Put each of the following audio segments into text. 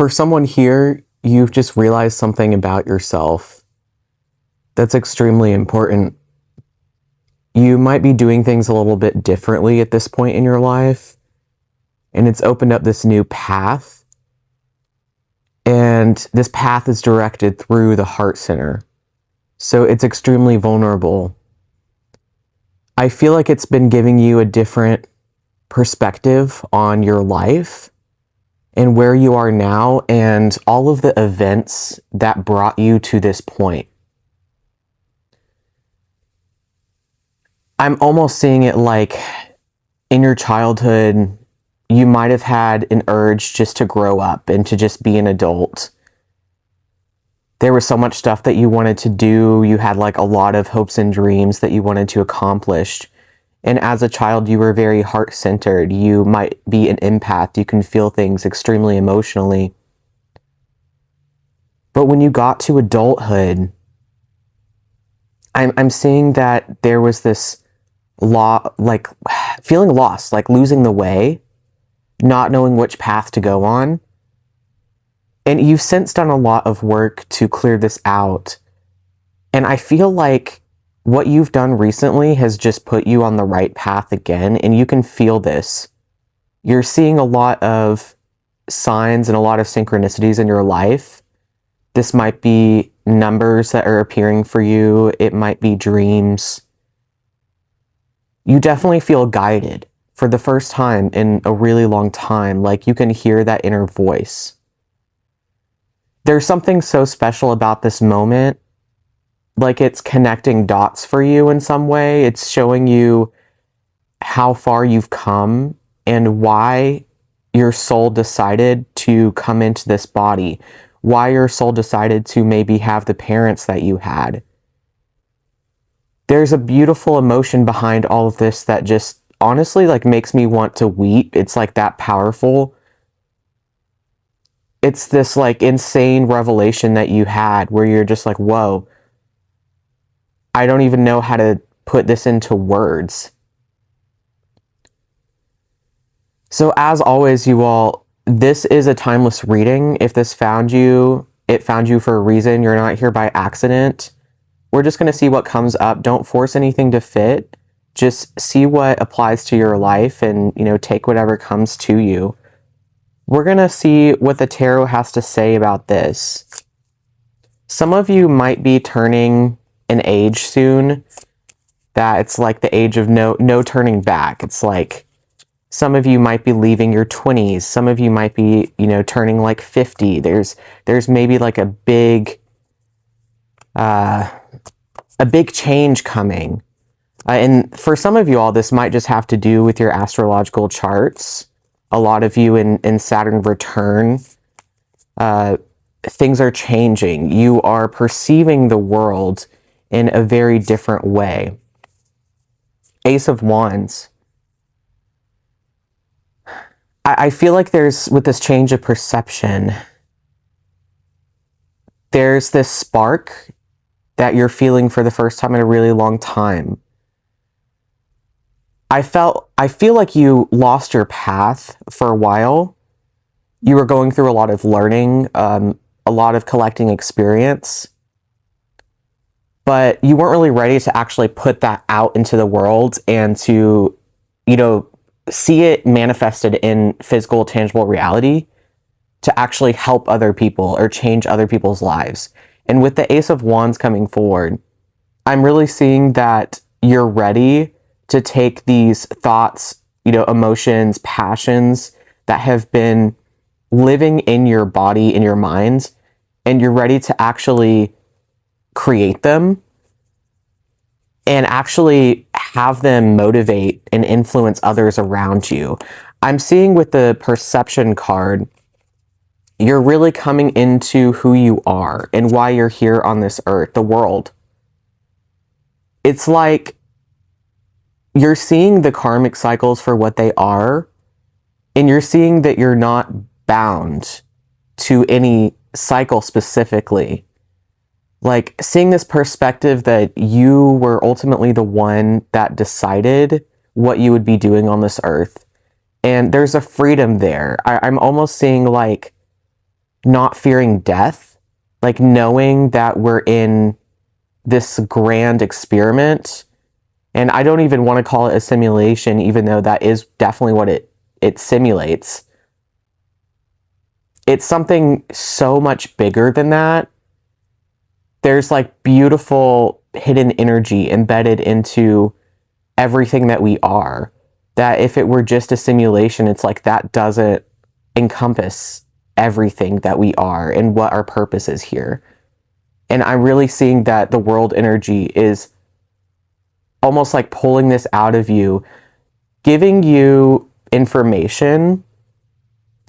For someone here, you've just realized something about yourself that's extremely important. You might be doing things a little bit differently at this point in your life, and it's opened up this new path. And this path is directed through the heart center. So it's extremely vulnerable. I feel like it's been giving you a different perspective on your life and where you are now and all of the events that brought you to this point. I'm almost seeing it like in your childhood, you might have had an urge just to grow up and to just be an adult. There was so much stuff that you wanted to do. You had like a lot of hopes and dreams that you wanted to accomplish. And as a child, you were very heart-centered. You might be an empath. You can feel things extremely emotionally. But when you got to adulthood, I'm seeing that there was this like feeling lost, like losing the way, not knowing which path to go on. And you've since done a lot of work to clear this out. And I feel like what you've done recently has just put you on the right path again, and you can feel this. You're seeing a lot of signs and a lot of synchronicities in your life. This might be numbers that are appearing for you. It might be dreams. You definitely feel guided for the first time in a really long time. Like you can hear that inner voice. There's something so special about this moment. Like it's connecting dots for you in some way. It's showing you how far you've come and why your soul decided to come into this body. Why your soul decided to maybe have the parents that you had. There's a beautiful emotion behind all of this that just honestly like makes me want to weep. It's like that powerful. It's this like insane revelation that you had where you're just like, whoa, I don't even know how to put this into words. So as always, you all, this is a timeless reading. If this found you, it found you for a reason. You're not here by accident. We're just going to see what comes up. Don't force anything to fit. Just see what applies to your life and, take whatever comes to you. We're going to see what the tarot has to say about this. Some of you might be turning an age soon that it's like the age of no turning back. It's like some of you might be leaving your 20s. Some of you might be, turning like 50. There's maybe like a big change coming. And for some of you all, this might just have to do with your astrological charts. A lot of you in Saturn return, things are changing. You are perceiving the world in a very different way. Ace of Wands. I feel like with this change of perception, there's this spark that you're feeling for the first time in a really long time. I feel like you lost your path for a while. You were going through a lot of learning, a lot of collecting experience, but you weren't really ready to actually put that out into the world and to, see it manifested in physical, tangible reality to actually help other people or change other people's lives. And with the Ace of Wands coming forward, I'm really seeing that you're ready to take these thoughts, emotions, passions that have been living in your body, in your mind, and you're ready to actually create them and actually have them motivate and influence others around you. I'm seeing with the Perception card, you're really coming into who you are and why you're here on this earth, the world. It's like you're seeing the karmic cycles for what they are, and you're seeing that you're not bound to any cycle specifically. Like seeing this perspective that you were ultimately the one that decided what you would be doing on this earth. And there's a freedom there. I'm almost seeing like not fearing death, like knowing that we're in this grand experiment. And I don't even want to call it a simulation, even though that is definitely what it simulates. It's something so much bigger than that. There's like beautiful hidden energy embedded into everything that we are, that if it were just a simulation, it's like that doesn't encompass everything that we are and what our purpose is here. And I'm really seeing that the world energy is almost like pulling this out of you, giving you information,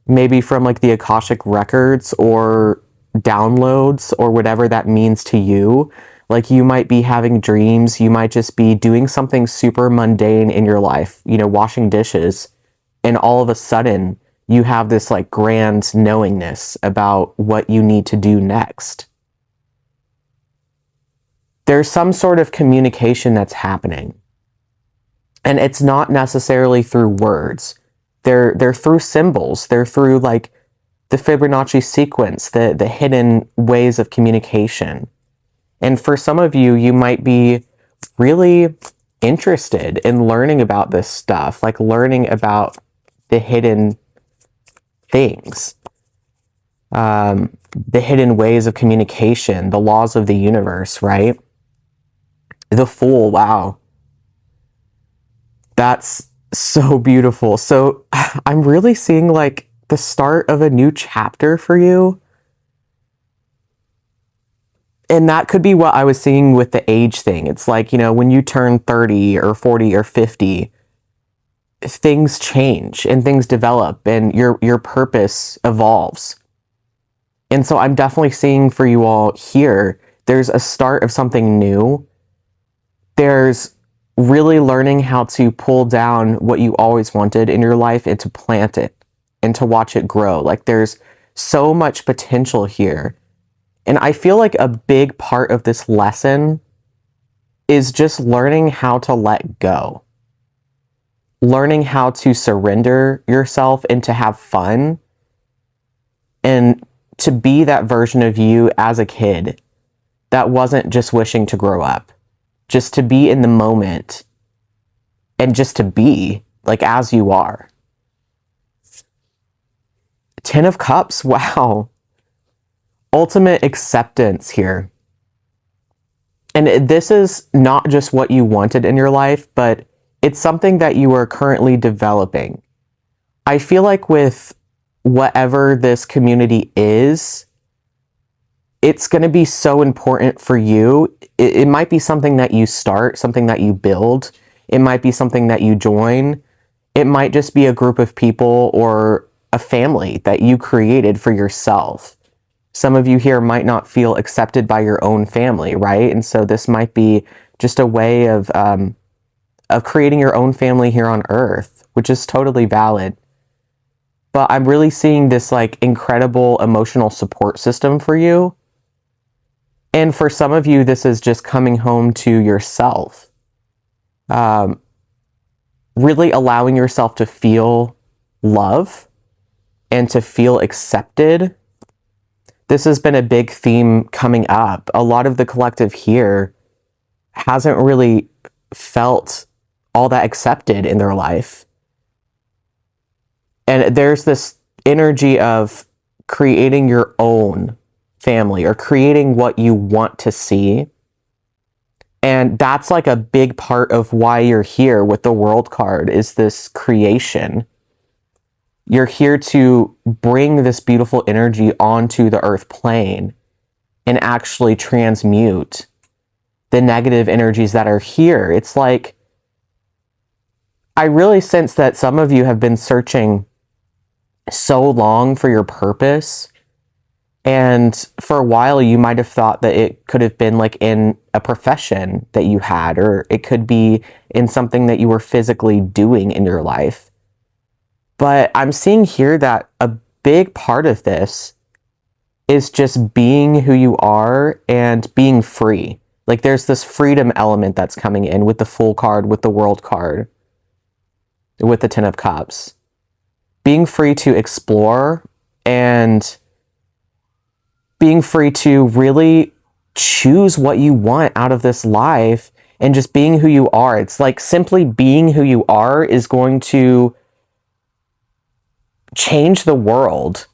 maybe from like the Akashic records or downloads or whatever that means to you. Like you might be having dreams, you might just be doing something super mundane in your life, you know, washing dishes, and all of a sudden you have this like grand knowingness about what you need to do next. There's some sort of communication that's happening. And it's not necessarily through words. They're through symbols. They're through like the Fibonacci sequence, the hidden ways of communication. And for some of you, you might be really interested in learning about this stuff, like learning about the hidden things, the hidden ways of communication, the laws of the universe, right? The Fool, wow. That's so beautiful. So I'm really seeing like the start of a new chapter for you. And that could be what I was seeing with the age thing. It's like, you know, when you turn 30 or 40 or 50, things change and things develop and your purpose evolves. And so I'm definitely seeing for you all here, there's a start of something new. There's really learning how to pull down what you always wanted in your life and to plant it and to watch it grow. Like there's so much potential here. And I feel like a big part of this lesson is just learning how to let go. Learning how to surrender yourself and to have fun. And to be that version of you as a kid that wasn't just wishing to grow up. Just to be in the moment and just to be like as you are. Ten of Cups, wow. Ultimate acceptance here. And this is not just what you wanted in your life, but it's something that you are currently developing. I feel like with whatever this community is, it's going to be so important for you. It might be something that you start, something that you build. It might be something that you join. It might just be a group of people or a family that you created for yourself. Some of you here might not feel accepted by your own family, right? And so this might be just a way of creating your own family here on Earth, which is totally valid. But I'm really seeing this like incredible emotional support system for you. And for some of you, this is just coming home to yourself. Really allowing yourself to feel love and to feel accepted. This has been a big theme coming up. A lot of the collective here hasn't really felt all that accepted in their life. And there's this energy of creating your own family or creating what you want to see. And that's like a big part of why you're here with the World card, is this creation. You're here to bring this beautiful energy onto the earth plane and actually transmute the negative energies that are here. It's like, I really sense that some of you have been searching so long for your purpose. And for a while, you might have thought that it could have been like in a profession that you had, or it could be in something that you were physically doing in your life. But I'm seeing here that a big part of this is just being who you are and being free. Like there's this freedom element that's coming in with the Fool card, with the World card, with the Ten of Cups. Being free to explore and being free to really choose what you want out of this life and just being who you are. It's like simply being who you are is going to change the world.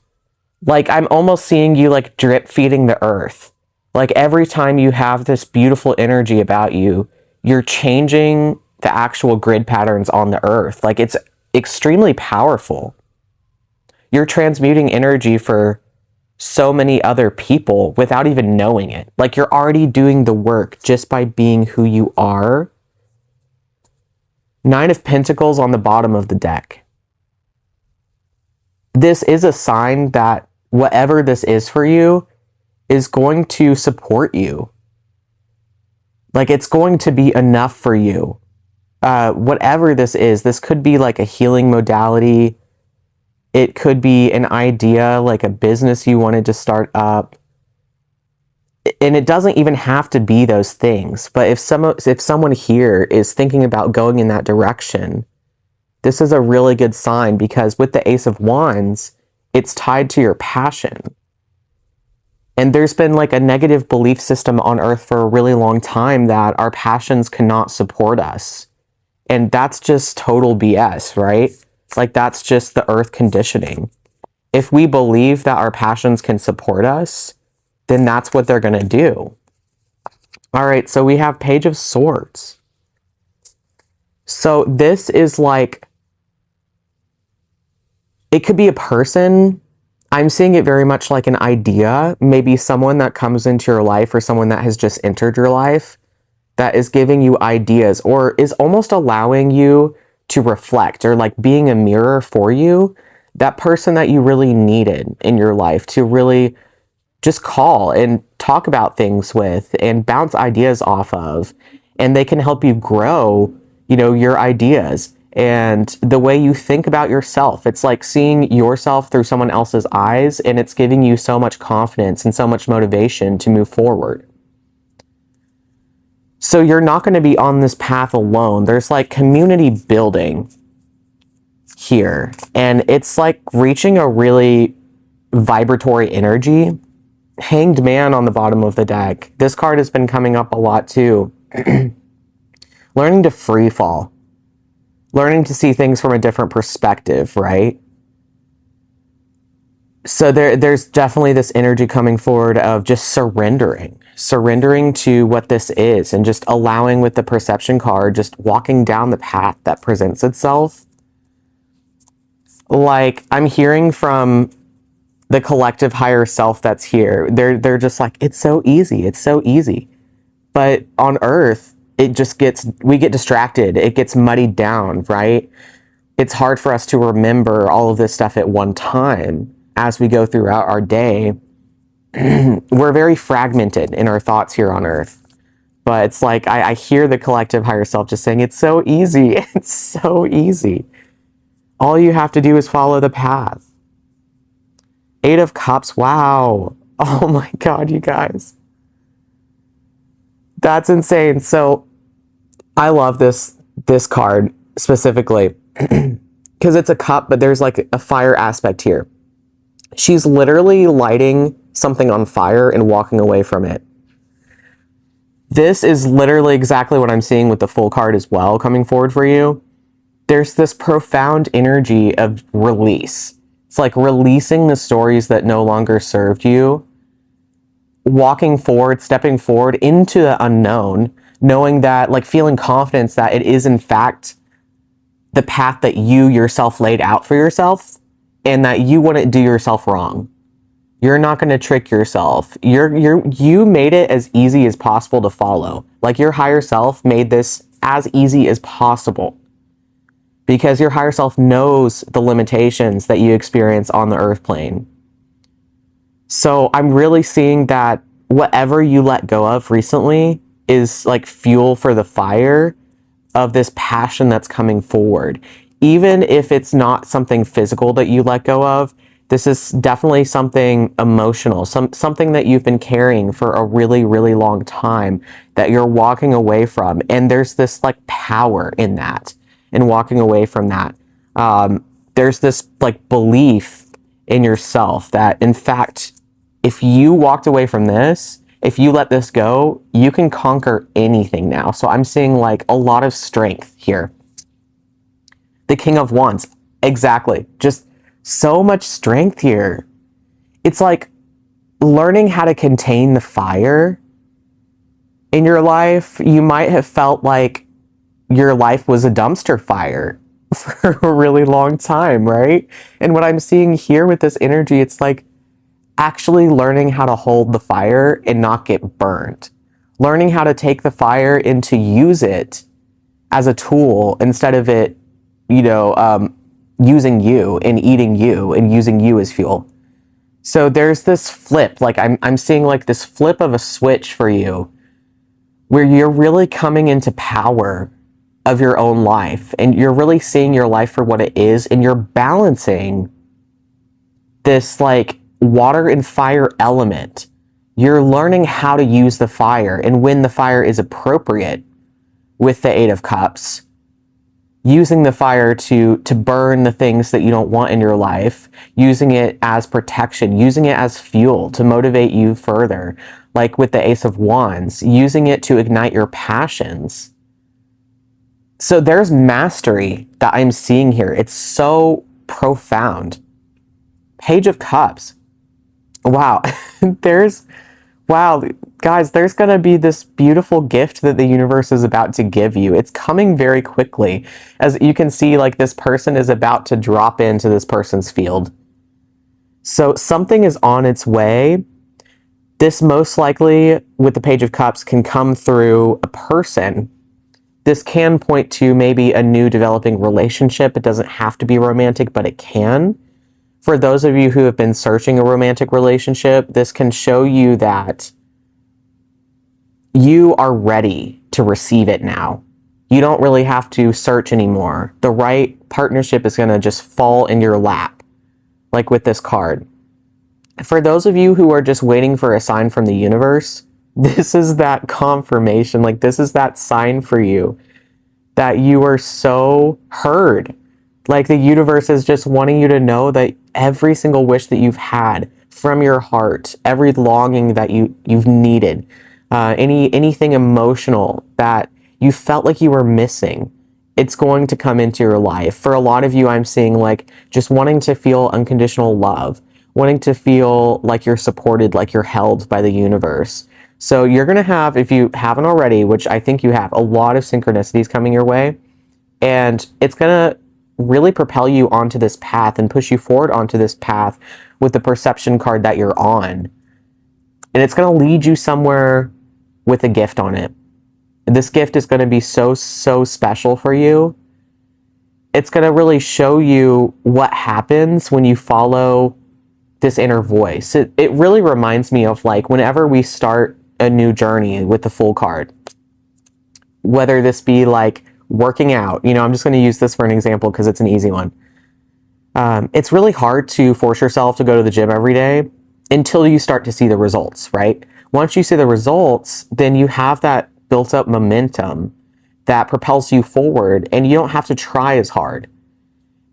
Like, I'm almost seeing you like drip feeding the earth. Like, every time you have this beautiful energy about you, you're changing the actual grid patterns on the earth. Like, it's extremely powerful. You're transmuting energy for so many other people without even knowing it. Like, you're already doing the work just by being who you are. Nine of Pentacles on the bottom of the deck. This is a sign that whatever this is for you is going to support you. Like, it's going to be enough for you. Whatever this could be like a healing modality. It could be an idea, like a business you wanted to start up. And it doesn't even have to be those things. But if someone here is thinking about going in that direction, this is a really good sign, because with the Ace of Wands, it's tied to your passion. And there's been like a negative belief system on Earth for a really long time that our passions cannot support us. And that's just total BS, right? Like, that's just the Earth conditioning. If we believe that our passions can support us, then that's what they're going to do. All right, so we have Page of Swords. So this is like, it could be a person. I'm seeing it very much like an idea, maybe someone that comes into your life or someone that has just entered your life that is giving you ideas or is almost allowing you to reflect, or like being a mirror for you, that person that you really needed in your life to really just call and talk about things with and bounce ideas off of. And they can help you grow, your ideas and the way you think about yourself. It's like seeing yourself through someone else's eyes, and it's giving you so much confidence and so much motivation to move forward. So you're not going to be on this path alone. There's like community building here, and it's like reaching a really vibratory energy. Hanged Man on the bottom of the deck. This card has been coming up a lot too. Learning to free fall. Learning to see things from a different perspective, right? So there's definitely this energy coming forward of just surrendering to what this is, and just allowing, with the Perception card, just walking down the path that presents itself. Like, I'm hearing from the collective higher self that's here. They're just like, it's so easy. But on Earth, we get distracted. It gets muddied down, right? It's hard for us to remember all of this stuff at one time as we go throughout our day. We're very fragmented in our thoughts here on Earth. But it's like, I hear the collective higher self just saying, it's so easy. It's so easy. All you have to do is follow the path. Eight of Cups. Wow. Oh my God, you guys. That's insane. So I love this card specifically because it's a cup, but there's like a fire aspect here. She's literally lighting something on fire and walking away from it. This is literally exactly what I'm seeing with the Full card as well coming forward for you. There's this profound energy of release. It's like releasing the stories that no longer served you, walking forward, stepping forward into the unknown, knowing that, like, feeling confidence that it is in fact the path that you yourself laid out for yourself, and that you wouldn't do yourself wrong. You're not going to trick yourself. You made it as easy as possible to follow. Like, your higher self made this as easy as possible, because your higher self knows the limitations that you experience on the earth plane. So I'm really seeing that whatever you let go of recently is like fuel for the fire of this passion that's coming forward. Even if it's not something physical that you let go of, this is definitely something emotional, something that you've been carrying for a really, really long time that you're walking away from. And there's this like power in that, and walking away from that. There's this like belief in yourself that in fact if you walked away from this, if you let this go, you can conquer anything now. So I'm seeing like a lot of strength here. The King of Wands, exactly. Just so much strength here. It's like learning how to contain the fire in your life. You might have felt like your life was a dumpster fire for a really long time, right? And what I'm seeing here with this energy, it's like actually learning how to hold the fire and not get burned. Learning how to take the fire and to use it as a tool instead of it, using you and eating you and using you as fuel. So there's this flip, like I'm seeing like this flip of a switch for you where you're really coming into power of your own life and you're really seeing your life for what it is, and you're balancing this like water and fire element. You're learning how to use the fire and when the fire is appropriate with the Eight of Cups, using the fire to burn the things that you don't want in your life, using it as protection, using it as fuel to motivate you further, like with the Ace of Wands, using it to ignite your passions. So there's mastery that I'm seeing here. It's so profound. Page of Cups. Wow. Wow, guys, there's going to be this beautiful gift that the universe is about to give you. It's coming very quickly. As you can see, like this person is about to drop into this person's field. So something is on its way. This most likely, with the Page of Cups, can come through a person. This can point to maybe a new developing relationship. It doesn't have to be romantic, but it can. For those of you who have been searching a romantic relationship, this can show you that you are ready to receive it now. You don't really have to search anymore. The right partnership is going to just fall in your lap, like with this card. For those of you who are just waiting for a sign from the universe, this is that confirmation, like this is that sign for you that you are so heard. Like the universe is just wanting you to know that every single wish that you've had from your heart, every longing that you've needed, anything emotional that you felt like you were missing, it's going to come into your life. For a lot of you, I'm seeing like just wanting to feel unconditional love, wanting to feel like you're supported, like you're held by the universe. So you're going to have, if you haven't already, which I think you have, a lot of synchronicities coming your way. And it's going to really propel you onto this path and push you forward onto this path with the perception card that you're on. And it's going to lead you somewhere with a gift on it. This gift is going to be so special for you. It's going to really show you what happens when you follow this inner voice. It really reminds me of like whenever we start a new journey with the Fool card, whether this be like working out, I'm just going to use this for an example because it's an easy one. It's really hard to force yourself to go to the gym every day until you start to see the results, right? Once you see the results, then you have that built up momentum that propels you forward and you don't have to try as hard.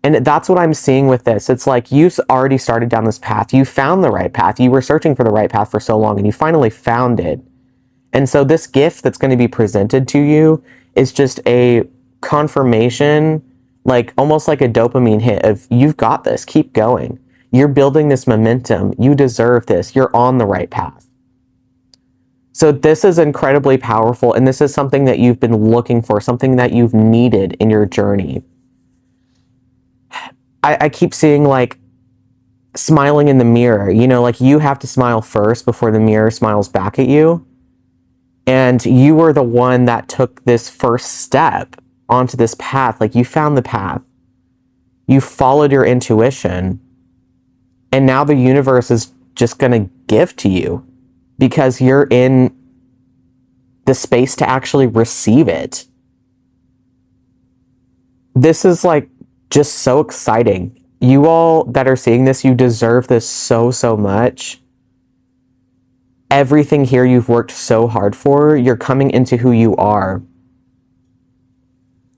And that's what I'm seeing with this. It's like you've already started down this path. You found the right path. You were searching for the right path for so long and you finally found it. And so this gift that's going to be presented to you is just a confirmation, like almost like a dopamine hit of you've got this, keep going. You're building this momentum. You deserve this. You're on the right path. So this is incredibly powerful. And this is something that you've been looking for, something that you've needed in your journey. I keep seeing like smiling in the mirror, like you have to smile first before the mirror smiles back at you. And you were the one that took this first step onto this path. Like you found the path. You followed your intuition. And now the universe is just going to give to you because you're in the space to actually receive it. This is like just so exciting. You all that are seeing this, you deserve this so much. Everything here you've worked so hard for, you're coming into who you are.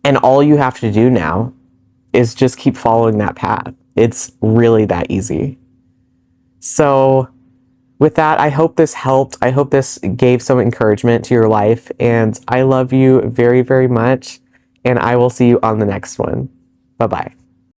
And all you have to do now is just keep following that path. It's really that easy. So with that, I hope this helped. I hope this gave some encouragement to your life. And I love you very, very much. And I will see you on the next one. Bye-bye.